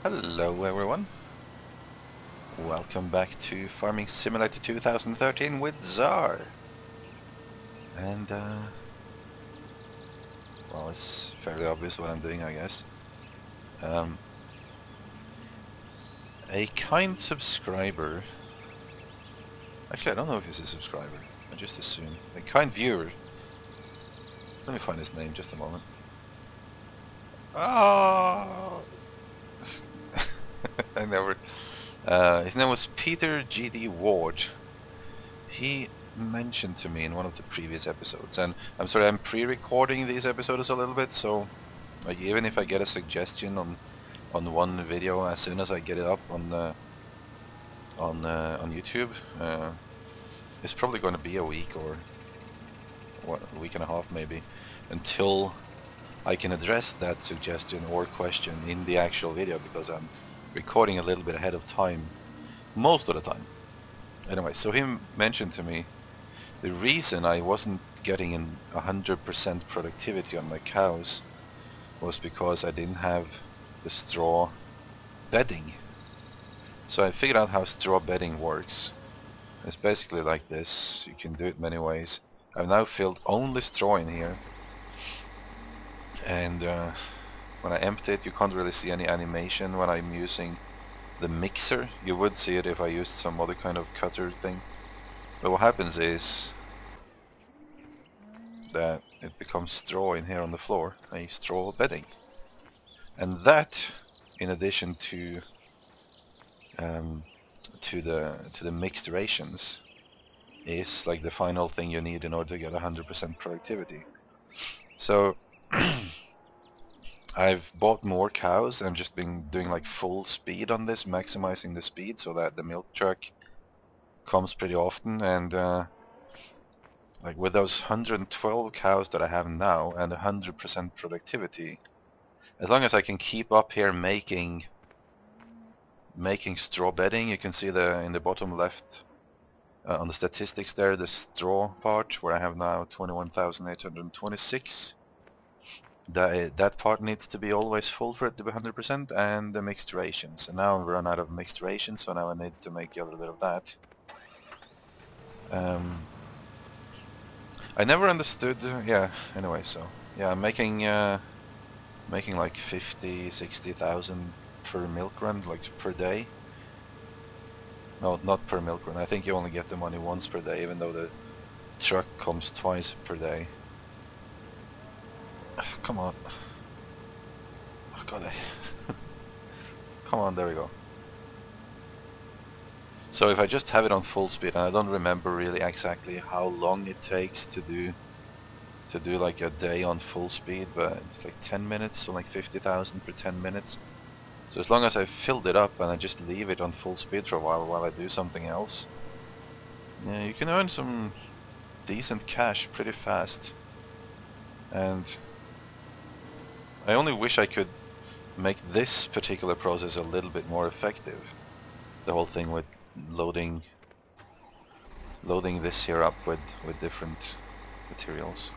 Hello everyone, welcome back to Farming Simulator 2013 with Czar. And well, it's fairly obvious what I'm doing, I guess. A kind subscriber, actually I don't know if he's a subscriber, I just assume. A kind viewer, let me find his name just a moment. Oh! I never... his name was Peter G.D. Ward. He mentioned to me in one of the previous episodes, and I'm sorry, I'm pre-recording these episodes a little bit, so like, even if I get a suggestion on one video, as soon as I get it up on YouTube, it's probably going to be a week or what, a week and a half maybe, until I can address that suggestion or question in the actual video, because I'm recording a little bit ahead of time most of the time. Anyway, so he mentioned to me the reason I wasn't getting in 100% productivity on my cows was because I didn't have the straw bedding. So I figured out how straw bedding works. It's basically like this. You can do it many ways. I've now filled only straw in here, and when I empty it, you can't really see any animation when I'm using the mixer. You would see it if I used some other kind of cutter thing. But what happens is that it becomes straw in here on the floor, a straw bedding. And that, in addition to the mixed rations, is like the final thing you need in order to get 100% productivity. So I've bought more cows and just been doing like full speed on this, maximizing the speed so that the milk truck comes pretty often. And like with those 112 cows that I have now and 100% productivity, as long as I can keep up here making straw bedding, you can see in the bottom left on the statistics there, the straw part, where I have now 21,826. That part needs to be always full for it to be 100%, and the mixed rations. And now I've run out of mixed rations, so now I need to make a little bit of that. I never understood, yeah, anyway, so, yeah, I'm making like 50,000-60,000 per milk run, like per day. No, not per milk run, I think you only get the money once per day, even though the truck comes twice per day. Come on. Oh, God, come on, there we go. So if I just have it on full speed, and I don't remember really exactly how long it takes to do like a day on full speed, but it's like 10 minutes, so like 50,000 per 10 minutes. So as long as I've filled it up and I just leave it on full speed for a while I do something else, yeah, you can earn some decent cash pretty fast. And I only wish I could make this particular process a little bit more effective. The whole thing with loading this here up with different materials.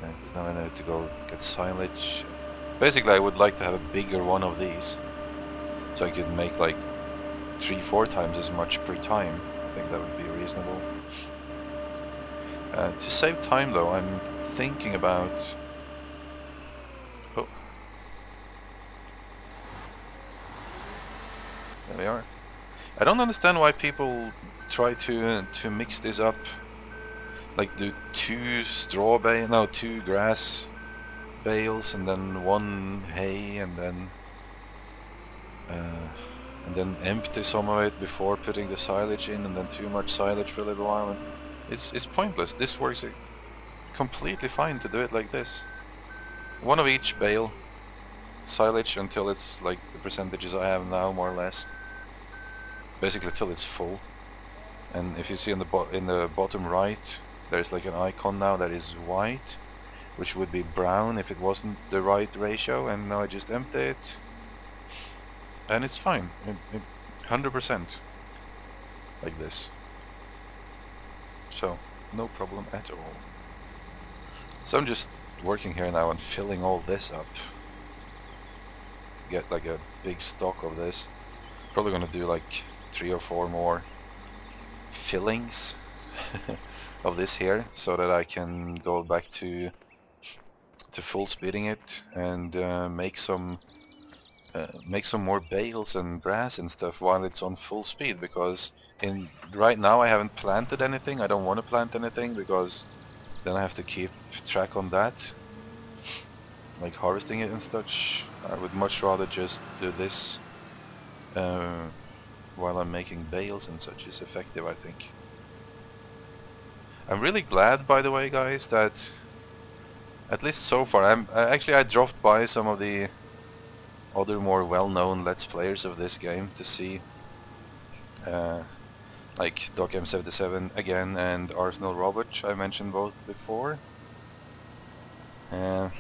Because now I need to go get silage. Basically, I would like to have a bigger one of these, so I could make like 3-4 times as much per time. I think that would be reasonable. To save time though, I'm thinking about... Oh. There we are. I don't understand why people try to mix this up, like do 2 grass bales and then 1 hay, and then empty some of it before putting the silage in, and then too much silage for a little while. And it's pointless. This works completely fine to do it like this. 1 of each bale silage until it's like the percentages I have now, more or less. Basically till it's full. And if you see in the bottom right, there's like an icon now that is white, which would be brown if it wasn't the right ratio. And now I just empty it, and it's fine. 100% like this. So no problem at all. So I'm just working here now and filling all this up to get like a big stock of this. Probably gonna do like 3 or 4 more fillings of this here, so that I can go back to full speeding it and make some more bales and grass and stuff while it's on full speed, because right now I haven't planted anything. I don't want to plant anything because then I have to keep track on that, like harvesting it and such. I would much rather just do this while I'm making bales and such. Is effective, I think. I'm really glad, by the way, guys, that at least so far, I dropped by some of the other more well-known Let's Players of this game to see, like Doc M77 again and Arsenal Robert. I mentioned both before, and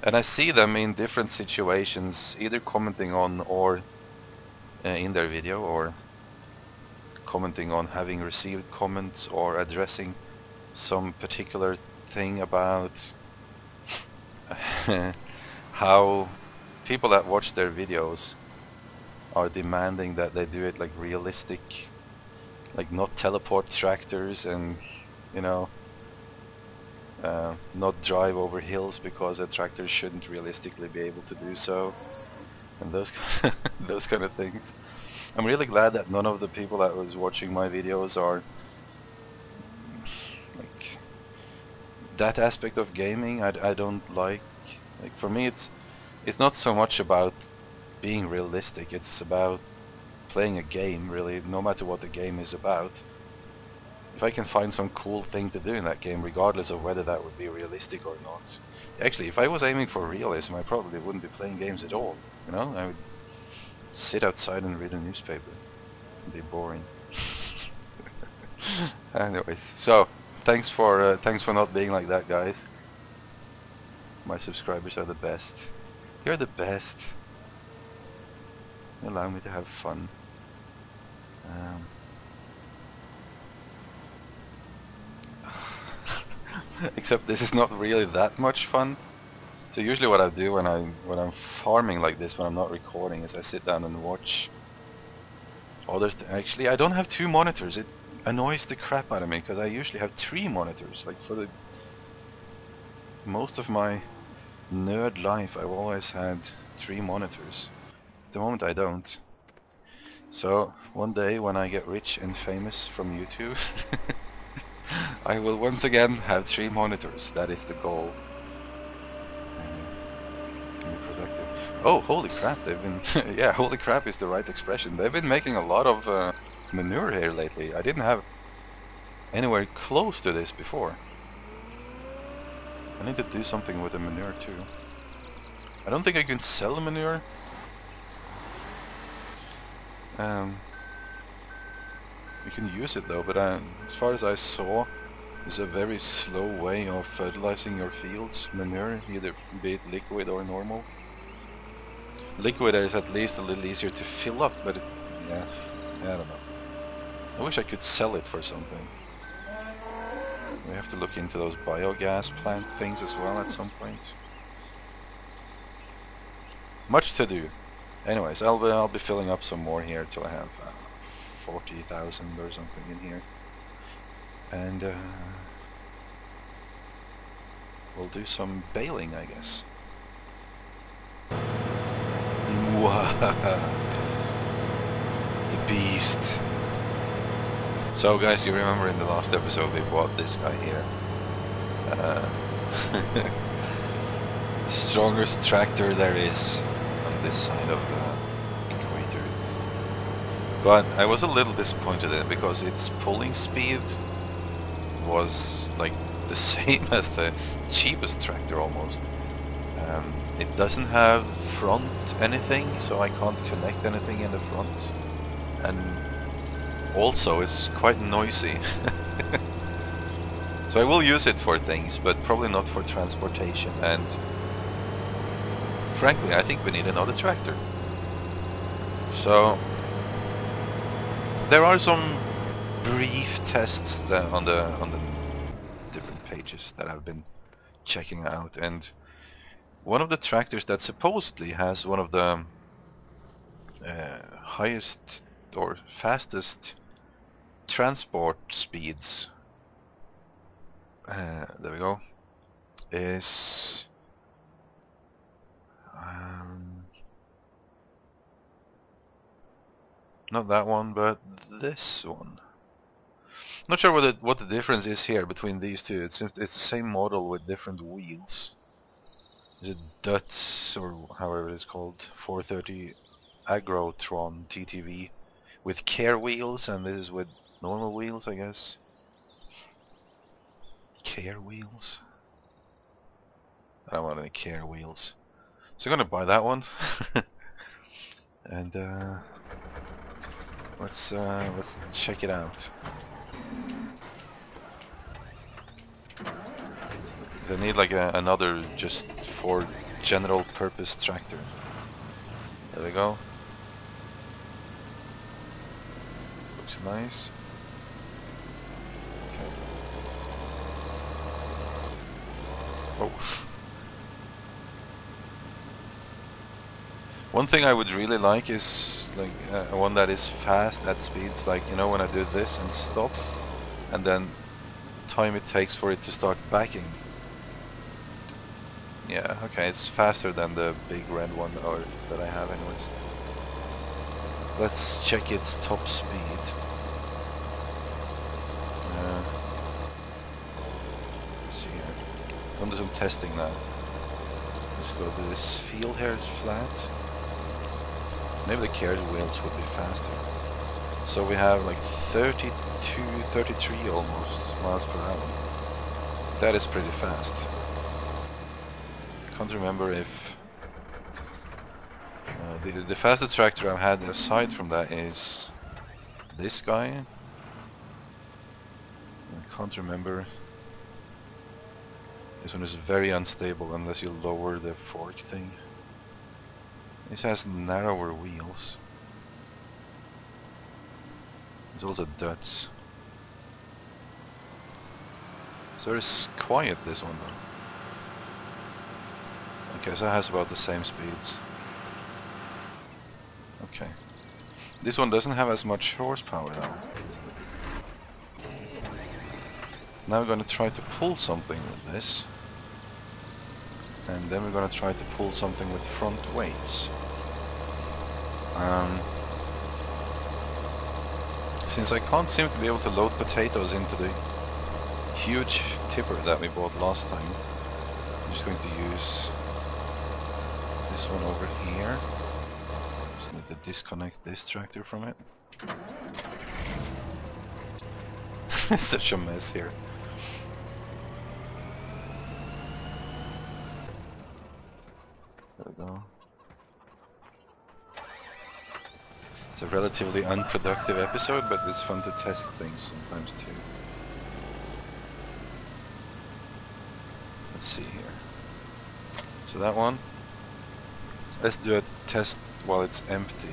I see them in different situations, either commenting on or in their video, or commenting on having received comments, or addressing some particular thing about how people that watch their videos are demanding that they do it like realistic, like not teleport tractors, and you know, not drive over hills because a tractor shouldn't realistically be able to do so, and those those kind of things. I'm really glad that none of the people that was watching my videos are like that aspect of gaming. I don't like for me it's not so much about being realistic, it's about playing a game, really, no matter what the game is about. If I can find some cool thing to do in that game, regardless of whether that would be realistic or not. Actually, if I was aiming for realism, I probably wouldn't be playing games at all, you know? I would sit outside and read a newspaper. It'd be boring. Anyways, so thanks for not being like that, guys. My subscribers are the best. You're the best. You allow me to have fun. Except this is not really that much fun. So usually what I do when I'm farming like this, when I'm not recording, is I sit down and watch other actually, I don't have 2 monitors. It annoys the crap out of me because I usually have 3 monitors. Like for the most of my nerd life, I've always had 3 monitors. At the moment I don't. So one day when I get rich and famous from YouTube, I will once again have 3 monitors. That is the goal. Can be productive. Oh, holy crap! They've been yeah, holy crap is the right expression. They've been making a lot of manure here lately. I didn't have anywhere close to this before. I need to do something with the manure too. I don't think I can sell the manure. You can use it though, but as far as I saw, it's a very slow way of fertilizing your fields. Manure, either be it liquid or normal. Liquid is at least a little easier to fill up, but yeah, I don't know. I wish I could sell it for something. We have to look into those biogas plant things as well at some point. Much to do. Anyways, I'll be filling up some more here till I have 40,000 or something in here, and we'll do some baling, I guess. The beast. So guys, you remember in the last episode we bought this guy here. The strongest tractor there is on this side of the equator. But I was a little disappointed in it because its pulling speed was like the same as the cheapest tractor almost. It doesn't have front anything, so I can't connect anything in the front, and also it's quite noisy. So I will use it for things, but probably not for transportation, and frankly I think we need another tractor. So there are some brief tests on the different pages that I've been checking out, and one of the tractors that supposedly has one of the highest or fastest transport speeds, there we go, is not that one, but this one. Not sure what the difference is here between these two. It's the same model with different wheels. Is it Dutz or however it's called? 430 Agrotron TTV with care wheels, and this is with normal wheels, I guess. Care wheels? I don't want any care wheels. So I'm gonna buy that one. And let's check it out. I need like another just for general purpose tractor. There we go. Looks nice. Okay. Oh. One thing I would really like is like one that is fast at speeds, like, you know, when I do this and stop, and then the time it takes for it to start backing. Yeah, okay, it's faster than the big red one or that I have anyways. Let's check its top speed. Let's see here. I'm gonna do some testing now. Let's go to this field here, it's flat. Maybe the carriage wheels would be faster. So we have like 32, 33 almost miles per hour. That is pretty fast. Can't remember if the fastest tractor I've had aside from that is this guy. I can't remember. This one is very unstable unless you lower the fork thing. This has narrower wheels. It's also Dutz. So it's quiet, this one though. Okay, so it has about the same speeds. Okay. This one doesn't have as much horsepower though. Now we're going to try to pull something with this. And then we're going to try to pull something with front weights. Since I can't seem to be able to load potatoes into the huge tipper that we bought last time, I'm just going to use this one over here. Just need to disconnect this tractor from it. It's such a mess here. There we go. It's a relatively unproductive episode, but it's fun to test things sometimes too. Let's see here. So that one. Let's do a test while it's empty.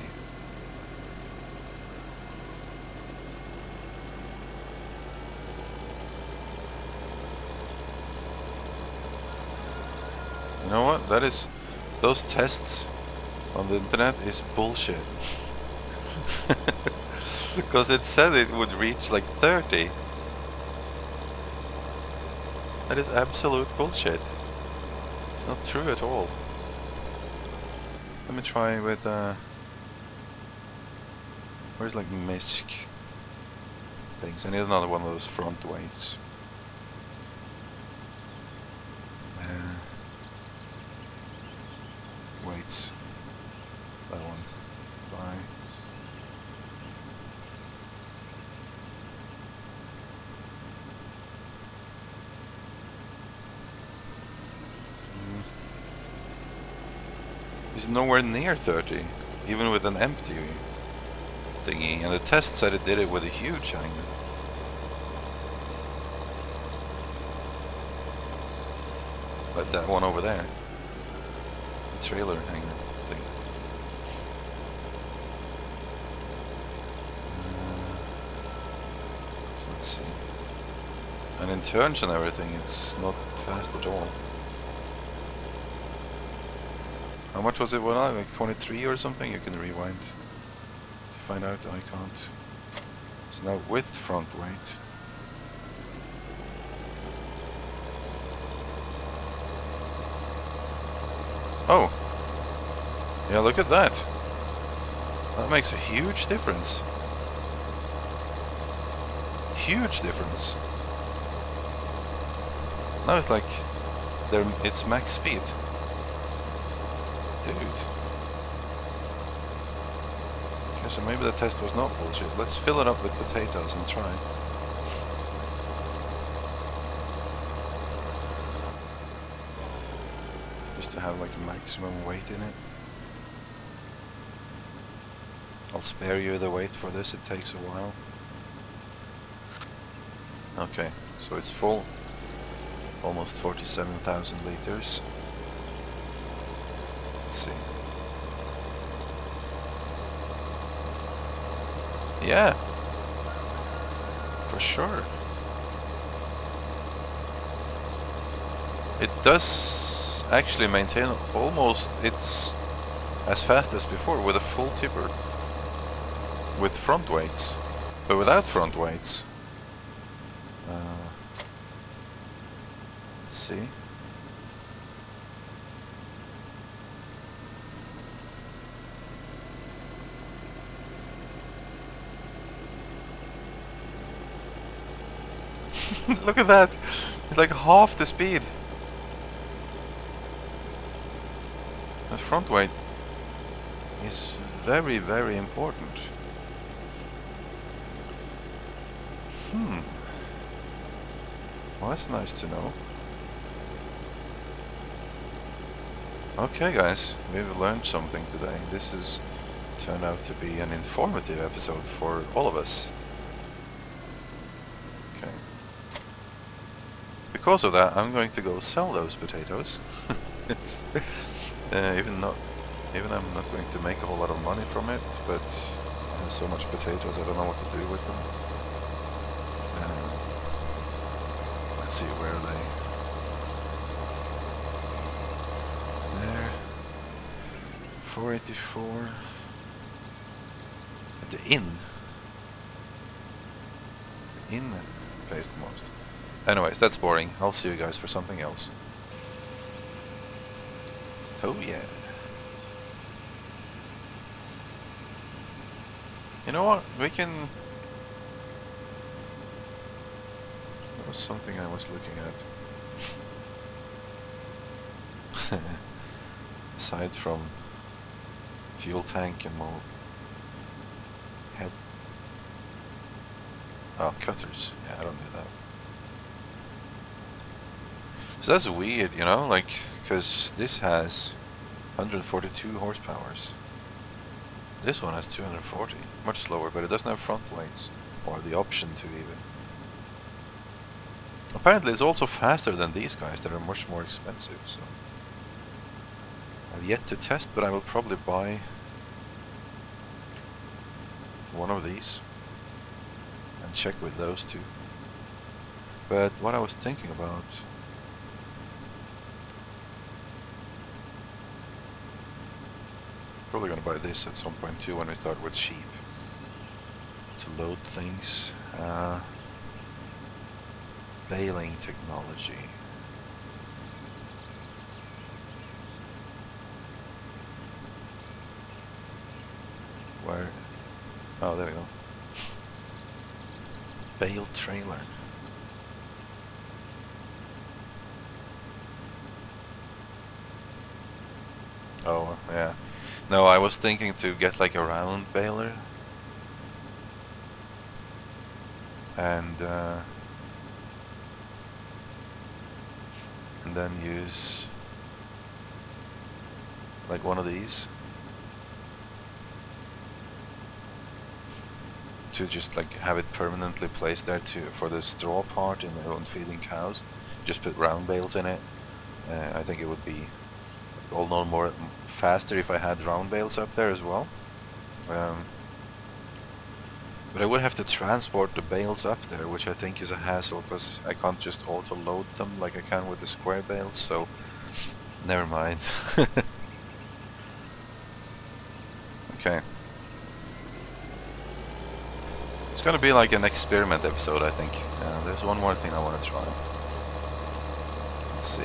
You know what? That is... Those tests on the internet is bullshit. Because it said it would reach like 30. That is absolute bullshit. It's not true at all. Let me try with where's like MISC things? I need another one of those front weights. Weights. That one. Bye. It's nowhere near 30, even with an empty thingy, and the test said it did it with a huge hanger. Like that one over there. The trailer hanger thing. So let's see. And in turns and everything, it's not fast at all. How much was it? Well, like 23 or something? You can rewind to find out. I can't. So now with front weight. Oh! Yeah, look at that! That makes a huge difference. Huge difference. Now it's like it's max speed. Dude. Okay, so maybe the test was not bullshit. Let's fill it up with potatoes and try. Just to have like maximum weight in it. I'll spare you the weight for this, it takes a while. Okay, so it's full. Almost 47,000 liters. Let's see. Yeah, for sure. It does actually maintain almost it's as fast as before with a full tipper. With front weights. But without front weights. Let's see. Look at that! It's like half the speed. That front weight is very, very important. Well, that's nice to know. Okay guys, we've learned something today. This has turned out to be an informative episode for all of us. Okay. Because of that, I'm going to go sell those potatoes. It's even I'm not going to make a whole lot of money from it, but I have so much potatoes I don't know what to do with them. Let's see, where are they? There. 484. At the inn. The inn pays the most. Anyways, that's boring. I'll see you guys for something else. Oh yeah. You know what? We can... There was something I was looking at. Aside from fuel tank and more head. Oh, cutters. Yeah, I don't do that. So that's weird, you know, like, because this has 142 horsepower. This one has 240, much slower, but it doesn't have front weights, or the option to even. Apparently it's also faster than these guys that are much more expensive, so. I've yet to test, but I will probably buy one of these and check with those two. But what I was thinking about, probably gonna buy this at some point too when we start with sheep to load things. Baling technology. Where? Oh, there we go. Bale trailer. Oh, yeah. No, I was thinking to get like a round baler. And then use like one of these to just like have it permanently placed there for the straw part in the own feeding cows. Just put round bales in it. I think it would be all no more faster if I had round bales up there as well. But I would have to transport the bales up there, which I think is a hassle because I can't just auto load them like I can with the square bales, so never mind. Okay. It's gonna be like an experiment episode, I think. There's one more thing I want to try. Let's see.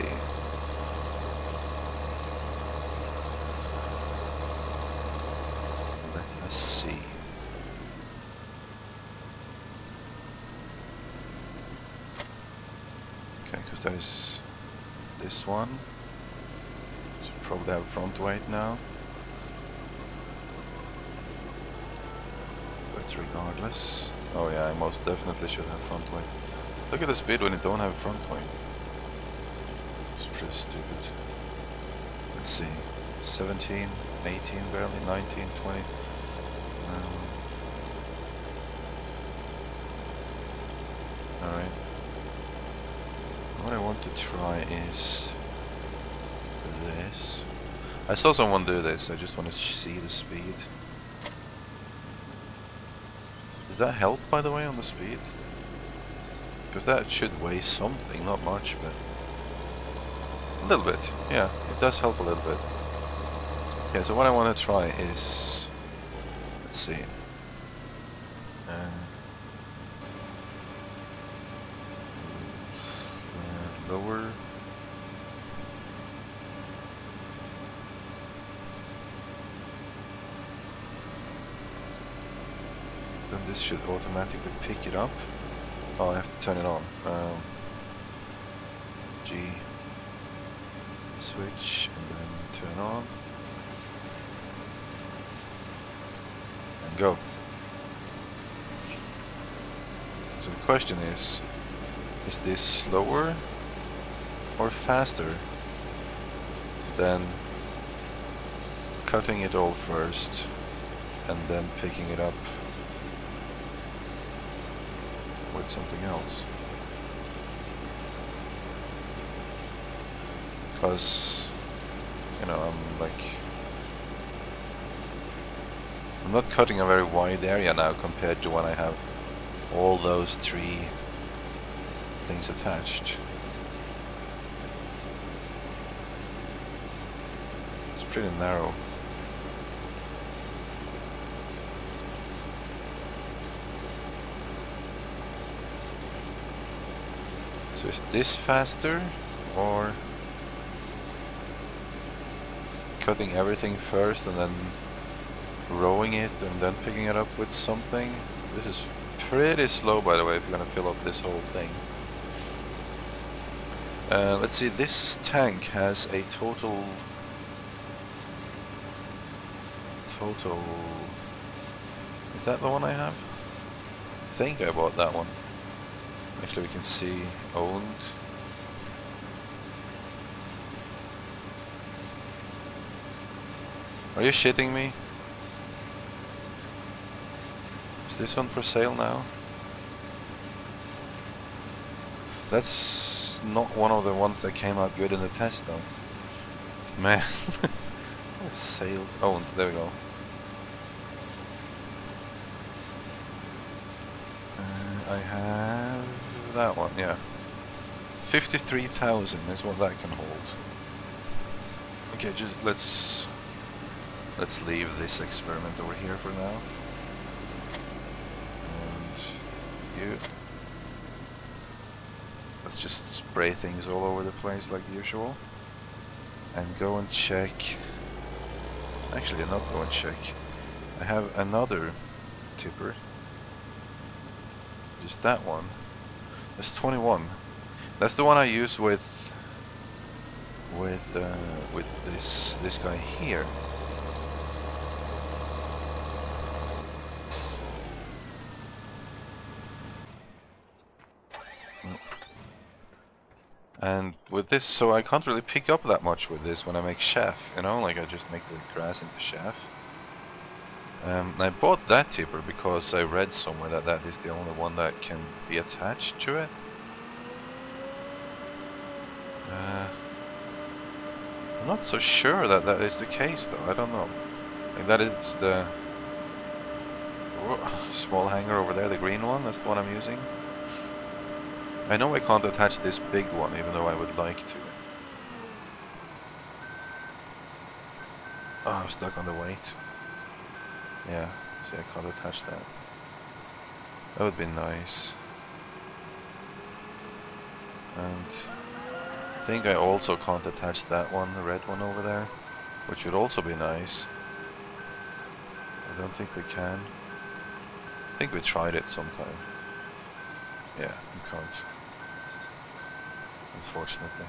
Let us see. Okay, because there's this one. Should probably have front weight now. But regardless. Oh yeah, I most definitely should have front weight. Look at the speed when you don't have front weight. It's pretty stupid. Let's see. 17, 18 barely, 19, 20. Alright. What I want to try is this. I saw someone do this, I just want to see the speed. Does that help, by the way, on the speed? Because that should weigh something, not much, but a little bit. Yeah, it does help a little bit. Okay, so what I want to try is, let's see, lower. Then this should automatically pick it up. Oh, I have to turn it on. G switch and then turn on and go. So the question is this slower or faster than cutting it all first and then picking it up with something else? Because, you know, I'm not cutting a very wide area now compared to when I have all those 3 things attached. It's pretty narrow. So is this faster, or cutting everything first and then rowing it and then picking it up with something? This is pretty slow, by the way, if you're gonna fill up this whole thing. Let's see, this tank has a total... Is that the one I have? I think I bought that one. Actually, we can see owned. Are you shitting me? Is this one for sale now? That's not one of the ones that came out good in the test though. Man. Sales owned, there we go. I have that one, yeah. 53,000 is what that can hold. Okay, just let's leave this experiment over here for now. And you. Let's just spray things all over the place like usual. And go and check. Actually, not go and check. I have another tipper. Just that one. That's 21. That's the one I use with this guy here. And with this, so I can't really pick up that much with this when I make chaff, you know, like I just make the grass into chaff. I bought that tipper because I read somewhere that that is the only one that can be attached to it. I'm not so sure that that is the case though, I don't know. Like that is the small hanger over there, the green one, that's the one I'm using. I know I can't attach this big one, even though I would like to. Oh, I'm stuck on the weight. Yeah, see, I can't attach that. That would be nice. And I think I also can't attach that one, the red one over there, which would also be nice. I don't think we can. I think we tried it sometime. Yeah, we can't. Unfortunately.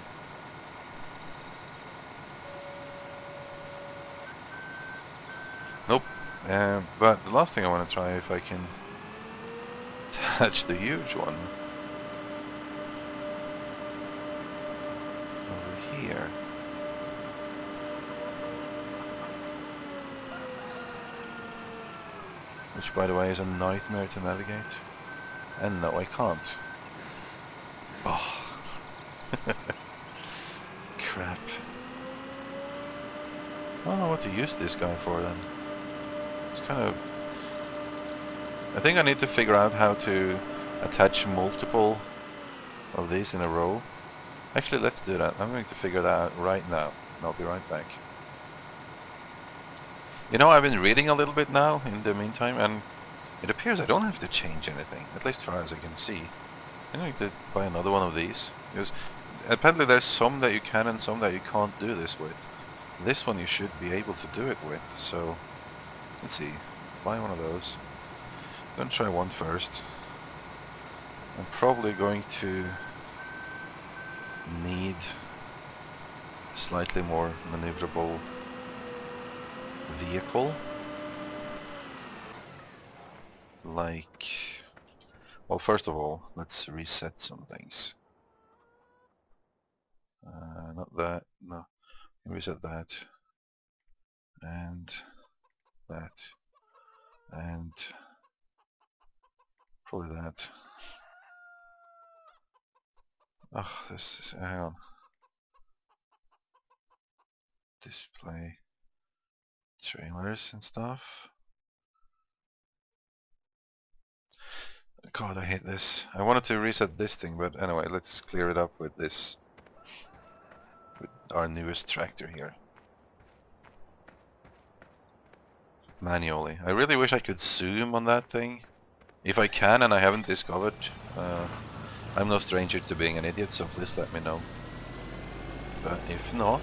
Nope. But the last thing I want to try if I can attach the huge one over here. Which, by the way, is a nightmare to navigate. And no, I can't. Oh. Crap. I don't know what to use this guy for then. It's kind of... I think I need to figure out how to attach multiple of these in a row. Actually, let's do that. I'm going to figure that out right now. And I'll be right back. You know, I've been reading a little bit now in the meantime, and it appears I don't have to change anything, at least far as I can see. I'm going to buy another one of these, because apparently there's some that you can and some that you can't do this with. This one you should be able to do it with, so let's see. Buy one of those. I'm going to try one first. I'm probably going to need a slightly more maneuverable vehicle. Like, well, first of all, let's reset some things. Not that, no, reset that, and that, and probably that. Oh, this is, hang on. Display trailers and stuff. God, I hate this. I wanted to reset this thing, but anyway, let's clear it up with this, with our newest tractor here. Manually. I really wish I could zoom on that thing. If I can and I haven't discovered, I'm no stranger to being an idiot, so please let me know. But if not,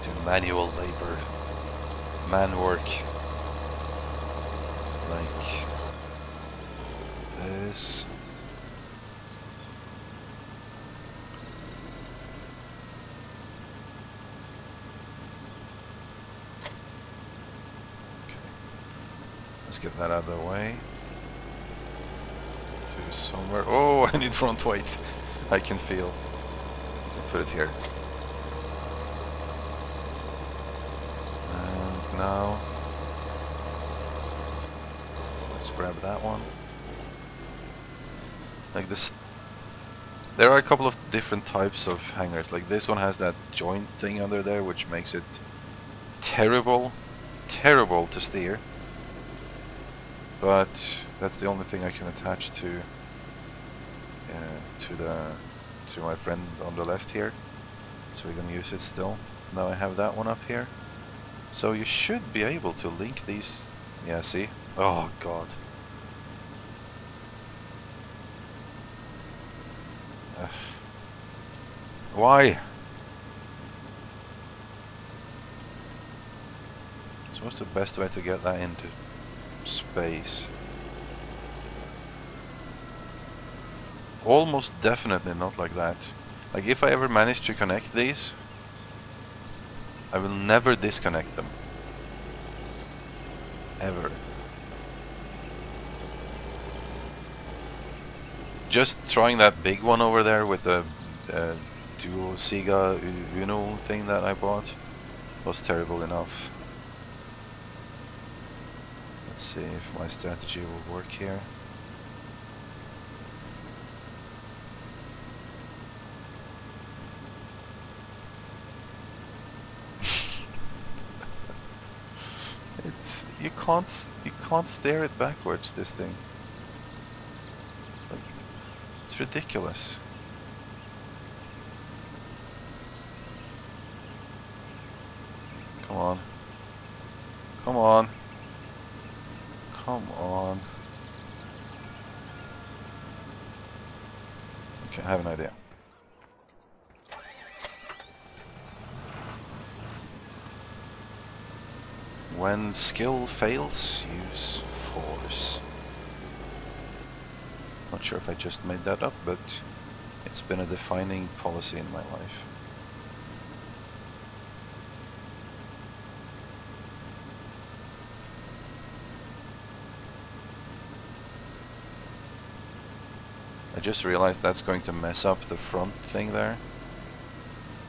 do manual labor, man work, like this. Okay, let's get that out of the way. To somewhere. Oh, I need front weight. I can feel. Put it here. And now let's grab that one. Like this, there are a couple of different types of hangers. Like this one has that joint thing under there, which makes it terrible to steer. But that's the only thing I can attach to my friend on the left here. So we're gonna use it still. Now I have that one up here. So you should be able to link these. Yeah, see? Oh god. Why? So what's the best way to get that into space? Almost definitely not like that. Like if I ever manage to connect these, I will never disconnect them. Ever. Just trying that big one over there with the Duo Sega Uno thing that I bought was terrible enough. Let's see if my strategy will work here. You can't steer it backwards, this thing. Like, it's ridiculous. Come on. Come on. Come on. Okay, I have an idea. When skill fails, use force. Not sure if I just made that up, but it's been a defining policy in my life. I just realized that's going to mess up the front thing there.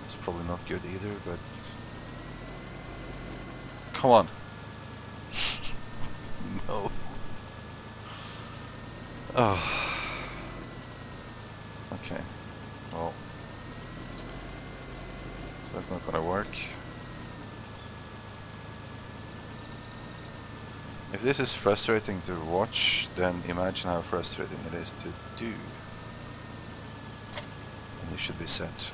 It's probably not good either, but... Come on! No. Oh. Okay. Well. So that's not gonna work. If this is frustrating to watch, then imagine how frustrating it is to do. And this should be set.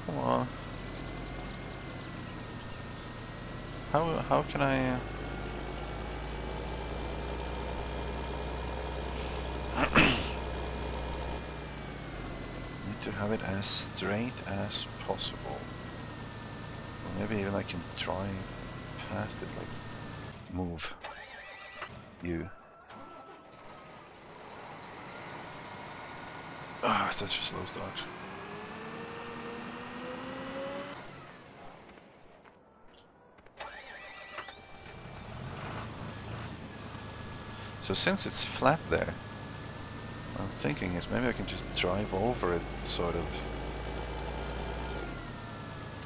Come on. How can I... Need to have it as straight as possible. Or maybe even I can drive past it, like... Move. You. Ah, such a slow start. So since it's flat there, what I'm thinking is maybe I can just drive over it, sort of.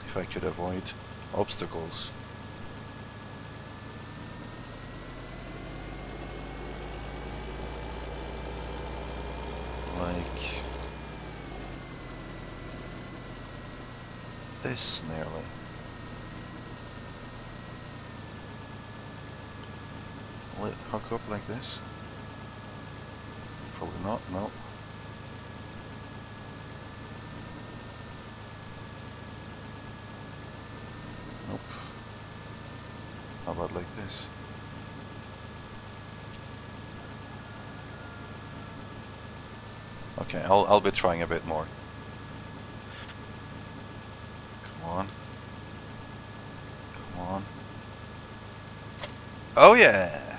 If I could avoid obstacles. Like this nearly. Will it hook up like this? Probably not, no. Nope. How about like this? Okay, I'll be trying a bit more. Come on. Come on. Oh yeah!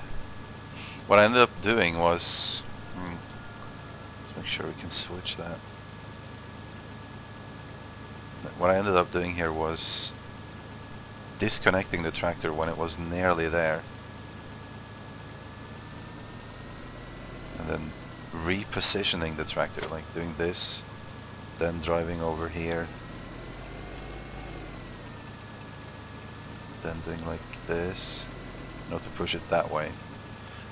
What I ended up doing was... let's make sure we can switch that. What I ended up doing here was disconnecting the tractor when it was nearly there. And then repositioning the tractor, like doing this, then driving over here. Then doing like this, not to push it that way.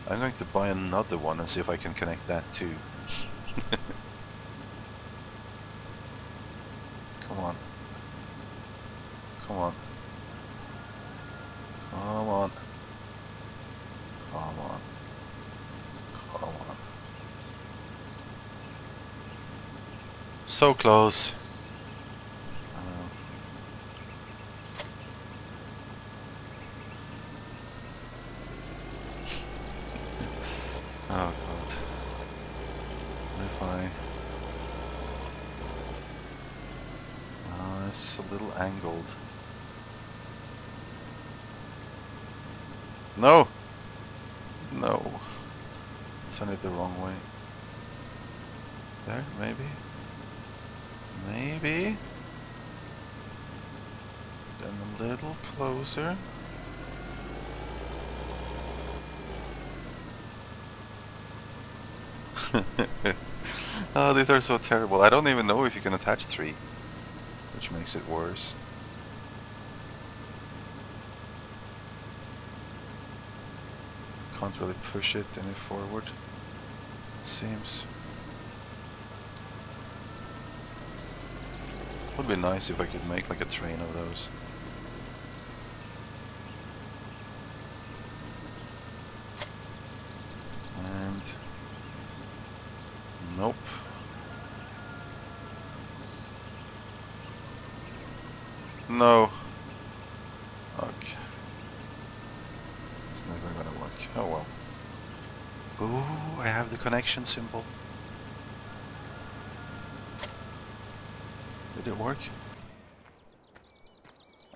I'm going to buy another one and see if I can connect that too. Come on. Come on. Come on. Come on. Come on. So close. Oh god. What if I... it's a little angled. No! No. Turn it the wrong way. There, maybe? Maybe? Then a little closer. Oh, these are so terrible. I don't even know if you can attach 3, which makes it worse. Can't really push it any forward, it seems. Would be nice if I could make like a train of those. And Nope. No. Okay. It's never gonna work. Oh well. Ooh, I have the connection symbol. Did it work?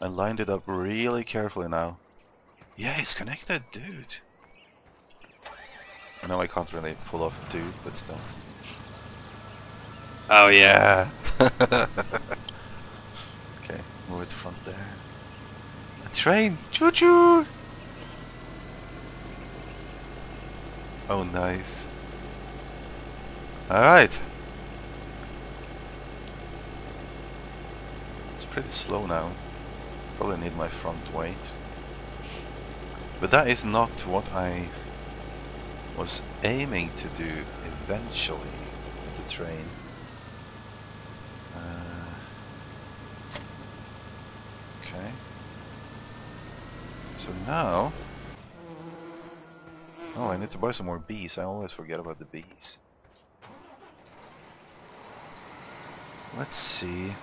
I lined it up really carefully now. Yeah, it's connected, dude. I know I can't really pull off dude, but still. Oh yeah! Okay, move it front there. A train! Choo-choo! Oh, nice. Alright. It's pretty slow now. Probably need my front weight. But that is not what I was aiming to do eventually with the train. Okay. So now... Oh, I need to buy some more bees. I always forget about the bees. Let's see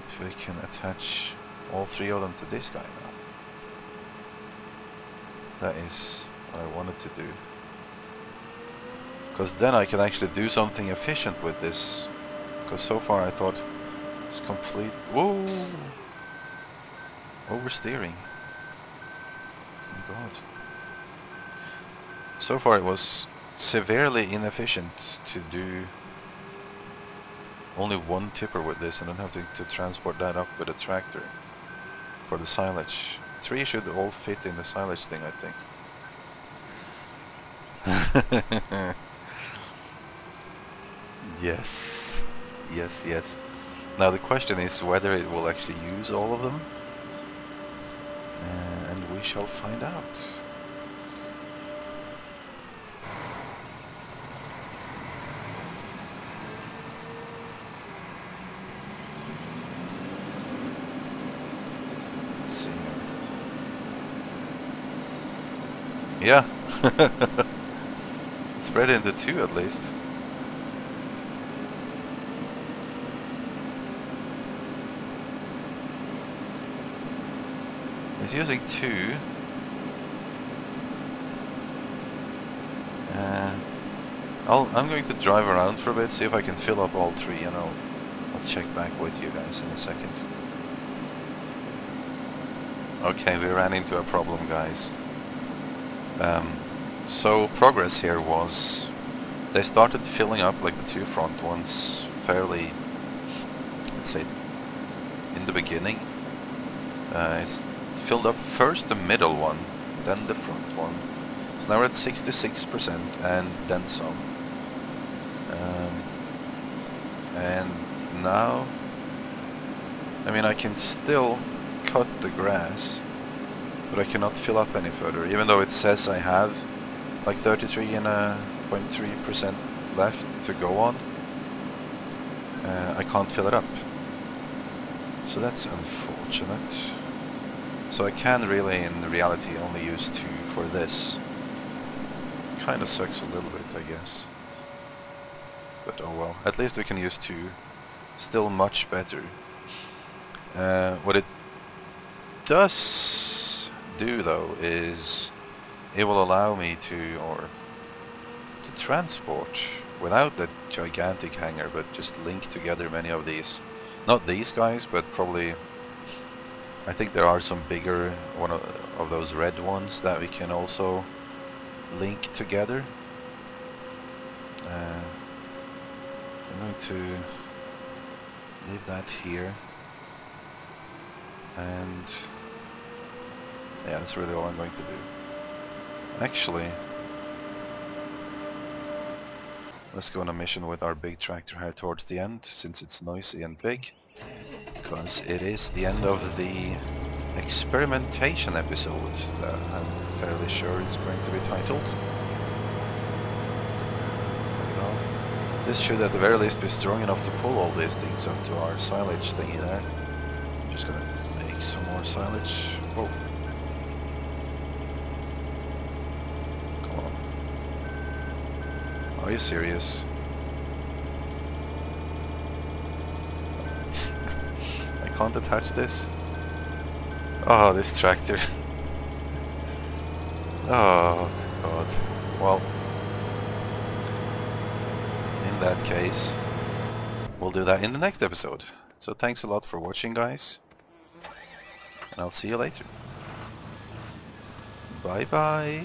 if we can attach all three of them to this guy now. That is what I wanted to do. Because then I can actually do something efficient with this. Because so far I thought it's complete... Whoa! Oversteering. Oh my god. So far it was severely inefficient to do only one tipper with this and then have to transport that up with a tractor for the silage. 3 should all fit in the silage thing, I think. Yes. Yes, yes. Now the question is whether it will actually use all of them. And we shall find out. Let's see. Yeah. Spread into 2 at least. It's using 2. I'm going to drive around for a bit, see if I can fill up all 3, and I'll check back with you guys in a second. Okay, we ran into a problem, guys. So progress here was they started filling up like the 2 front ones fairly, let's say, in the beginning. It's filled up first the middle one, then the front one. So now we're at 66% and then some. And now, I mean, I can still cut the grass, but I cannot fill up any further, even though it says I have like 33.3% left to go on. I can't fill it up, so that's unfortunate. So I can really, in reality, only use 2 for this. Kinda sucks a little bit, I guess. But oh well, at least we can use 2. Still much better. What it does do though is it will allow me to transport without that gigantic hanger, but just link together many of these. Not these guys, but probably I think there are some bigger one of those red ones that we can also link together. I'm going to leave that here, and yeah, that's really all I'm going to do. Actually, let's go on a mission with our big tractor here towards the end, since it's noisy and big, because it is the end of the experimentation episode that I'm fairly sure it's going to be titled. This should at the very least be strong enough to pull all these things up to our silage thingy there. I'm just gonna make some more silage. Whoa. Come on. Are you serious? I can't attach this? Oh, this tractor. Oh, God. Well, in that case, we'll do that in the next episode. So thanks a lot for watching, guys. And I'll see you later. Bye-bye.